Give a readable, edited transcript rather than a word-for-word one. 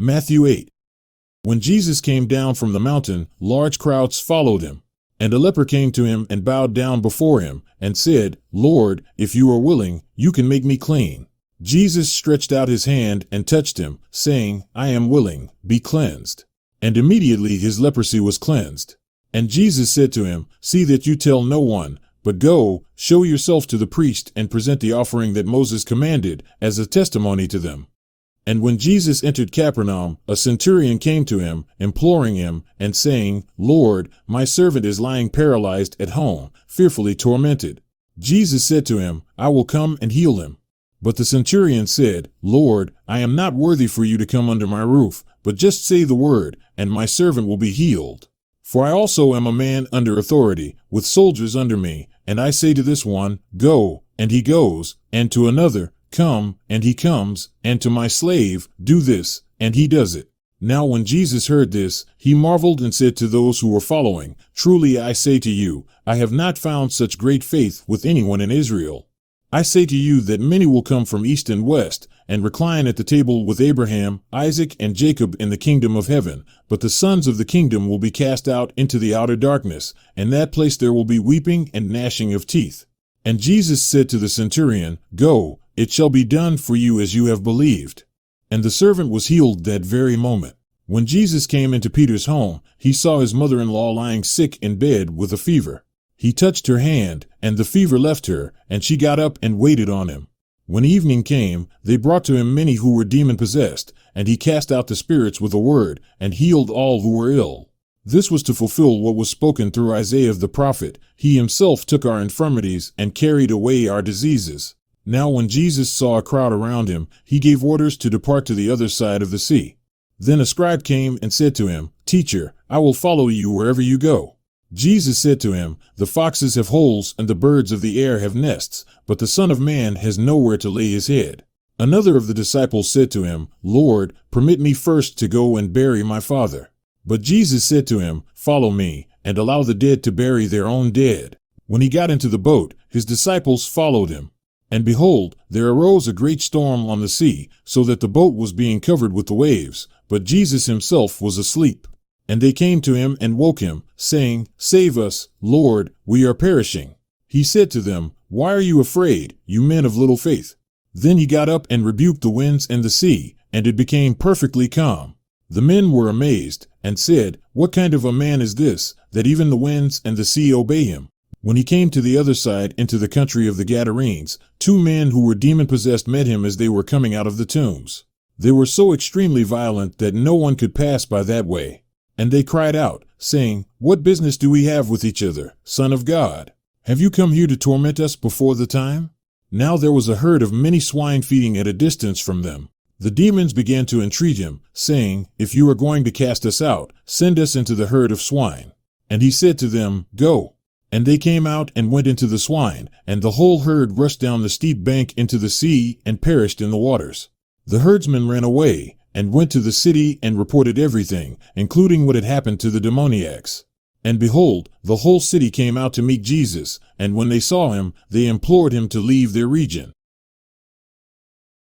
Matthew 8. When Jesus came down from the mountain, large crowds followed him. And a leper came to him and bowed down before him, and said, Lord, if you are willing, you can make me clean. Jesus stretched out his hand and touched him, saying, I am willing, be cleansed. And immediately his leprosy was cleansed. And Jesus said to him, See that you tell no one, but go, show yourself to the priest and present the offering that Moses commanded as a testimony to them. And when Jesus entered Capernaum, a centurion came to him, imploring him, and saying, Lord, my servant is lying paralyzed at home, fearfully tormented. Jesus said to him, I will come and heal him. But the centurion said, Lord, I am not worthy for you to come under my roof, but just say the word, and my servant will be healed. For I also am a man under authority, with soldiers under me, and I say to this one, Go, and he goes, and to another, Come, and he comes, and to my slave, Do this, and he does it. Now when Jesus heard this, he marveled and said to those who were following, Truly I say to you, I have not found such great faith with anyone in Israel. I say to you that many will come from east and west, and recline at the table with Abraham, Isaac, and Jacob in the kingdom of heaven, but the sons of the kingdom will be cast out into the outer darkness, and that place there will be weeping and gnashing of teeth. And Jesus said to the centurion, Go, it shall be done for you as you have believed. And the servant was healed that very moment. When Jesus came into Peter's home, he saw his mother-in-law lying sick in bed with a fever. He touched her hand, and the fever left her, and she got up and waited on him. When evening came, they brought to him many who were demon-possessed, and he cast out the spirits with a word, and healed all who were ill. This was to fulfill what was spoken through Isaiah the prophet, He himself took our infirmities and carried away our diseases. Now when Jesus saw a crowd around him, he gave orders to depart to the other side of the sea. Then a scribe came and said to him, Teacher, I will follow you wherever you go. Jesus said to him, The foxes have holes and the birds of the air have nests, but the Son of Man has nowhere to lay his head. Another of the disciples said to him, Lord, permit me first to go and bury my father. But Jesus said to him, Follow me, and allow the dead to bury their own dead. When he got into the boat, his disciples followed him. And behold, there arose a great storm on the sea, so that the boat was being covered with the waves, but Jesus himself was asleep. And they came to him and woke him, saying, Save us, Lord, we are perishing. He said to them, Why are you afraid, you men of little faith? Then he got up and rebuked the winds and the sea, and it became perfectly calm. The men were amazed, and said, What kind of a man is this, that even the winds and the sea obey him? When he came to the other side into the country of the Gadarenes, 2 men who were demon-possessed met him as they were coming out of the tombs. They were so extremely violent that no one could pass by that way. And they cried out, saying, What business do we have with each other, Son of God? Have you come here to torment us before the time? Now there was a herd of many swine feeding at a distance from them. The demons began to entreat him, saying, If you are going to cast us out, send us into the herd of swine. And he said to them, Go. And they came out and went into the swine, and the whole herd rushed down the steep bank into the sea and perished in the waters. The herdsmen ran away, and went to the city and reported everything, including what had happened to the demoniacs. And behold, the whole city came out to meet Jesus, and when they saw him, they implored him to leave their region.